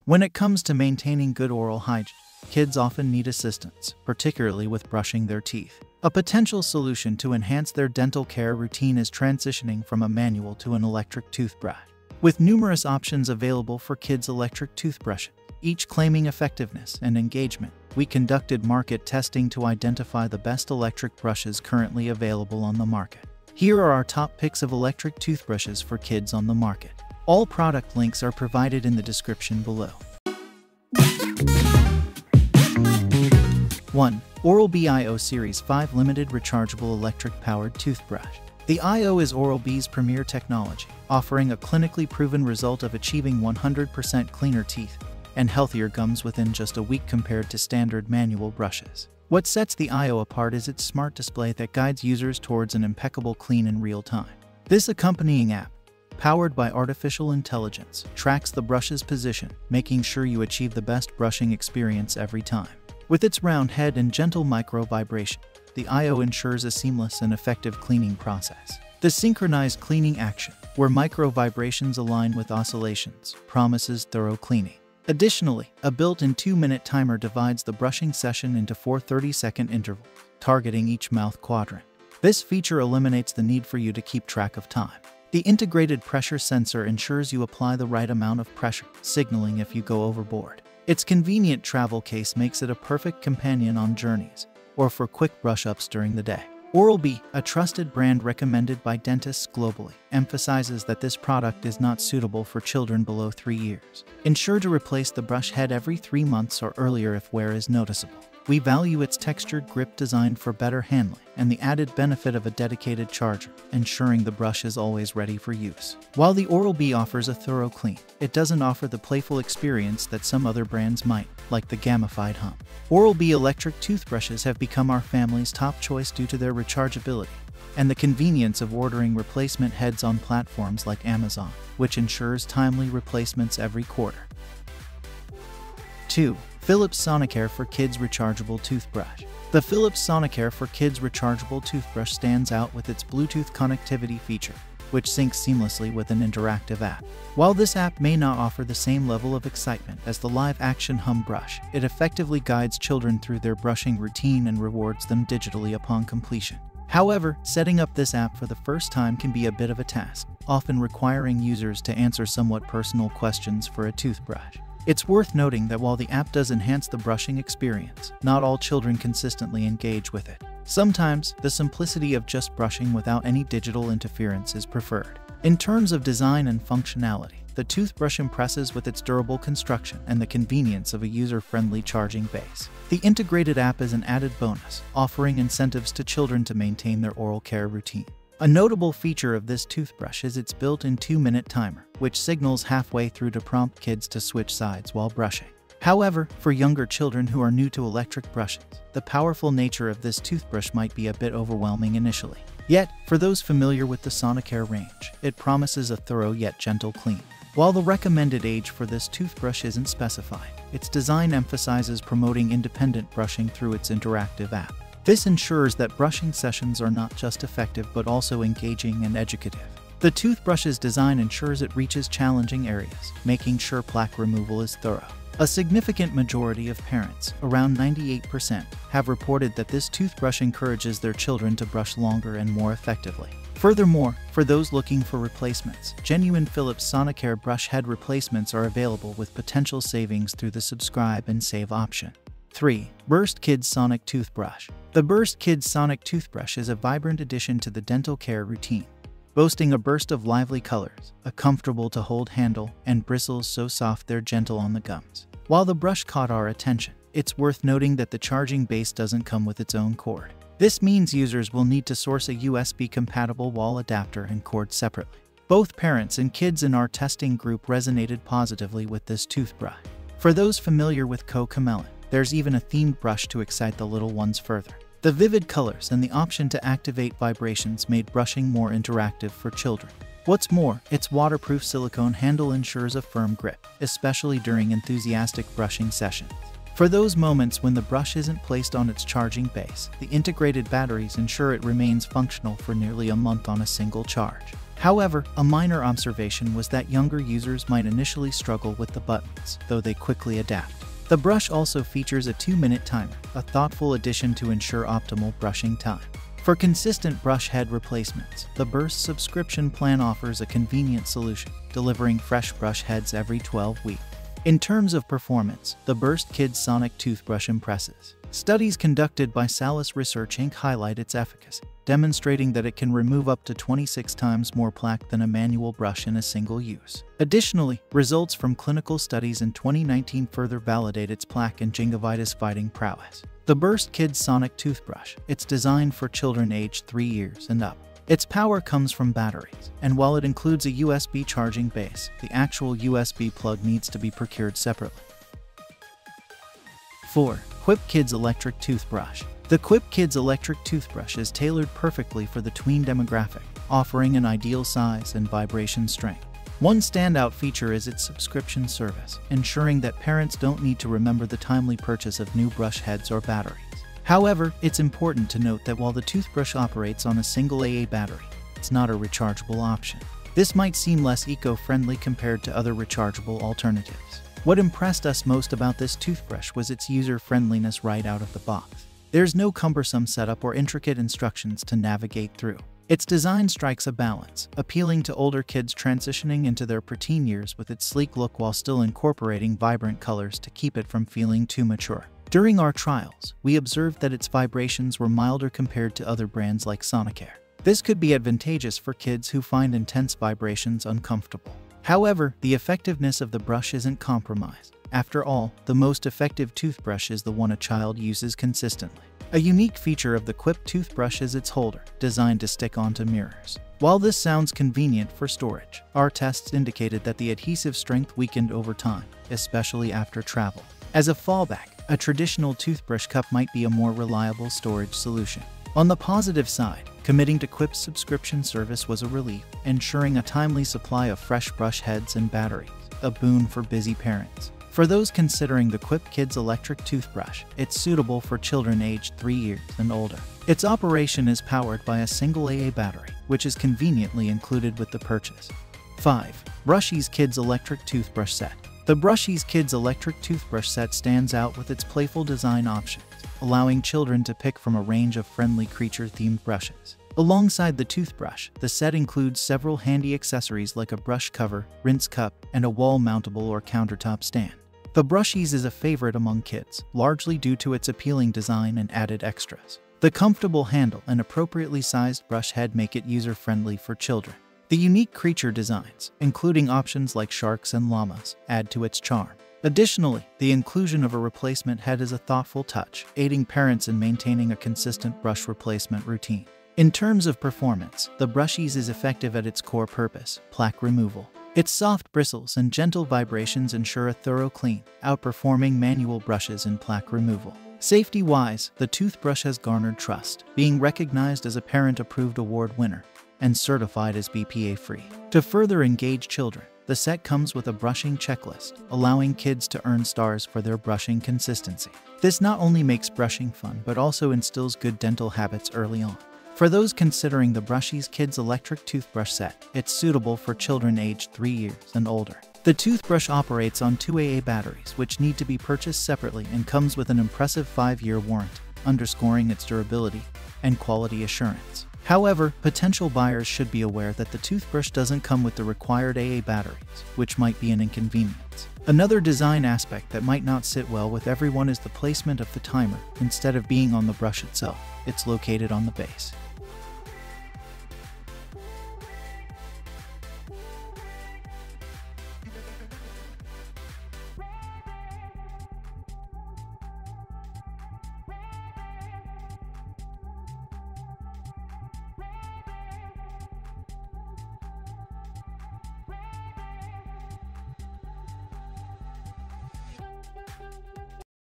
When it comes to maintaining good oral hygiene, kids often need assistance, particularly with brushing their teeth. A potential solution to enhance their dental care routine is transitioning from a manual to an electric toothbrush. With numerous options available for kids' electric toothbrushes, each claiming effectiveness and engagement, we conducted market testing to identify the best electric brushes currently available on the market. Here are our top picks of electric toothbrushes for kids on the market. All product links are provided in the description below. 1. Oral-B IO Series 5 Limited Rechargeable Electric-Powered Toothbrush. The IO is Oral-B's premier technology, offering a clinically proven result of achieving 100% cleaner teeth and healthier gums within just a week compared to standard manual brushes. What sets the IO apart is its smart display that guides users towards an impeccable clean in real time. This accompanying app, powered by artificial intelligence, tracks the brush's position, making sure you achieve the best brushing experience every time. With its round head and gentle micro vibration, the IO ensures a seamless and effective cleaning process. The synchronized cleaning action, where micro vibrations align with oscillations, promises thorough cleaning. Additionally, a built-in 2-minute timer divides the brushing session into 4 30-second intervals, targeting each mouth quadrant. This feature eliminates the need for you to keep track of time. The integrated pressure sensor ensures you apply the right amount of pressure, signaling if you go overboard. Its convenient travel case makes it a perfect companion on journeys or for quick brush-ups during the day. Oral-B, a trusted brand recommended by dentists globally, emphasizes that this product is not suitable for children below 3 years. Ensure to replace the brush head every 3 months or earlier if wear is noticeable. We value its textured grip designed for better handling and the added benefit of a dedicated charger, ensuring the brush is always ready for use. While the Oral-B offers a thorough clean, it doesn't offer the playful experience that some other brands might, like the gamified hum. Oral-B electric toothbrushes have become our family's top choice due to their rechargeability and the convenience of ordering replacement heads on platforms like Amazon, which ensures timely replacements every quarter. 2. Philips Sonicare for Kids Rechargeable Toothbrush. The Philips Sonicare for Kids Rechargeable Toothbrush stands out with its Bluetooth connectivity feature, which syncs seamlessly with an interactive app. While this app may not offer the same level of excitement as the live-action hum brush, it effectively guides children through their brushing routine and rewards them digitally upon completion. However, setting up this app for the first time can be a bit of a task, often requiring users to answer somewhat personal questions for a toothbrush. It's worth noting that while the app does enhance the brushing experience, not all children consistently engage with it. Sometimes, the simplicity of just brushing without any digital interference is preferred. In terms of design and functionality, the toothbrush impresses with its durable construction and the convenience of a user-friendly charging base. The integrated app is an added bonus, offering incentives to children to maintain their oral care routine. A notable feature of this toothbrush is its built-in 2-minute timer, which signals halfway through to prompt kids to switch sides while brushing. However, for younger children who are new to electric brushes, the powerful nature of this toothbrush might be a bit overwhelming initially. Yet, for those familiar with the Sonicare range, it promises a thorough yet gentle clean. While the recommended age for this toothbrush isn't specified, its design emphasizes promoting independent brushing through its interactive app. This ensures that brushing sessions are not just effective but also engaging and educative. The toothbrush's design ensures it reaches challenging areas, making sure plaque removal is thorough. A significant majority of parents, around 98%, have reported that this toothbrush encourages their children to brush longer and more effectively. Furthermore, for those looking for replacements, genuine Philips Sonicare brush head replacements are available with potential savings through the subscribe and save option. 3. BURSTkids Sonic Toothbrush. The BURSTkids Sonic Toothbrush is a vibrant addition to the dental care routine, boasting a burst of lively colors, a comfortable-to-hold handle, and bristles so soft they're gentle on the gums. While the brush caught our attention, it's worth noting that the charging base doesn't come with its own cord. This means users will need to source a USB-compatible wall adapter and cord separately. Both parents and kids in our testing group resonated positively with this toothbrush. For those familiar with CoComelon, there's even a themed brush to excite the little ones further. The vivid colors and the option to activate vibrations made brushing more interactive for children. What's more, its waterproof silicone handle ensures a firm grip, especially during enthusiastic brushing sessions. For those moments when the brush isn't placed on its charging base, the integrated batteries ensure it remains functional for nearly a month on a single charge. However, a minor observation was that younger users might initially struggle with the buttons, though they quickly adapt. The brush also features a 2-minute timer, a thoughtful addition to ensure optimal brushing time. For consistent brush head replacements, the Burst subscription plan offers a convenient solution, delivering fresh brush heads every 12 weeks. In terms of performance, the BURSTkids Sonic Toothbrush impresses. Studies conducted by Salus Research Inc. highlight its efficacy, demonstrating that it can remove up to 26 times more plaque than a manual brush in a single use. Additionally, results from clinical studies in 2019 further validate its plaque and gingivitis-fighting prowess. The BURSTkids Sonic Toothbrush, it's designed for children aged 3 years and up. Its power comes from batteries, and while it includes a USB charging base, the actual USB plug needs to be procured separately. 4. Quip Kids Electric Toothbrush. The Quip Kids Electric Toothbrush is tailored perfectly for the tween demographic, offering an ideal size and vibration strength. One standout feature is its subscription service, ensuring that parents don't need to remember the timely purchase of new brush heads or batteries. However, it's important to note that while the toothbrush operates on a single AA battery, it's not a rechargeable option. This might seem less eco-friendly compared to other rechargeable alternatives. What impressed us most about this toothbrush was its user-friendliness right out of the box. There's no cumbersome setup or intricate instructions to navigate through. Its design strikes a balance, appealing to older kids transitioning into their preteen years with its sleek look while still incorporating vibrant colors to keep it from feeling too mature. During our trials, we observed that its vibrations were milder compared to other brands like Sonicare. This could be advantageous for kids who find intense vibrations uncomfortable. However, the effectiveness of the brush isn't compromised. After all, the most effective toothbrush is the one a child uses consistently. A unique feature of the Quip toothbrush is its holder, designed to stick onto mirrors. While this sounds convenient for storage, our tests indicated that the adhesive strength weakened over time, especially after travel. As a fallback, a traditional toothbrush cup might be a more reliable storage solution. On the positive side, committing to Quip's subscription service was a relief, ensuring a timely supply of fresh brush heads and batteries, a boon for busy parents. For those considering the Quip Kids Electric Toothbrush, it's suitable for children aged 3 years and older. Its operation is powered by a single AA battery, which is conveniently included with the purchase. 5. Brusheez Kids Electric Toothbrush Set. The Brusheez Kids Electric Toothbrush Set stands out with its playful design options, allowing children to pick from a range of friendly creature-themed brushes. Alongside the toothbrush, the set includes several handy accessories like a brush cover, rinse cup, and a wall-mountable or countertop stand. The Brusheez is a favorite among kids, largely due to its appealing design and added extras. The comfortable handle and appropriately sized brush head make it user-friendly for children. The unique creature designs, including options like sharks and llamas, add to its charm. Additionally, the inclusion of a replacement head is a thoughtful touch, aiding parents in maintaining a consistent brush replacement routine. In terms of performance, the Brusheez is effective at its core purpose, plaque removal. Its soft bristles and gentle vibrations ensure a thorough clean, outperforming manual brushes in plaque removal. Safety-wise, the toothbrush has garnered trust, being recognized as a parent-approved award winner and certified as BPA-free. To further engage children, the set comes with a brushing checklist, allowing kids to earn stars for their brushing consistency. This not only makes brushing fun, but also instills good dental habits early on. For those considering the Brusheez Kids Electric Toothbrush Set, it's suitable for children aged 3 years and older. The toothbrush operates on 2 AA batteries, which need to be purchased separately, and comes with an impressive 5-year warranty, underscoring its durability and quality assurance. However, potential buyers should be aware that the toothbrush doesn't come with the required AA batteries, which might be an inconvenience. Another design aspect that might not sit well with everyone is the placement of the timer. Instead of being on the brush itself, it's located on the base.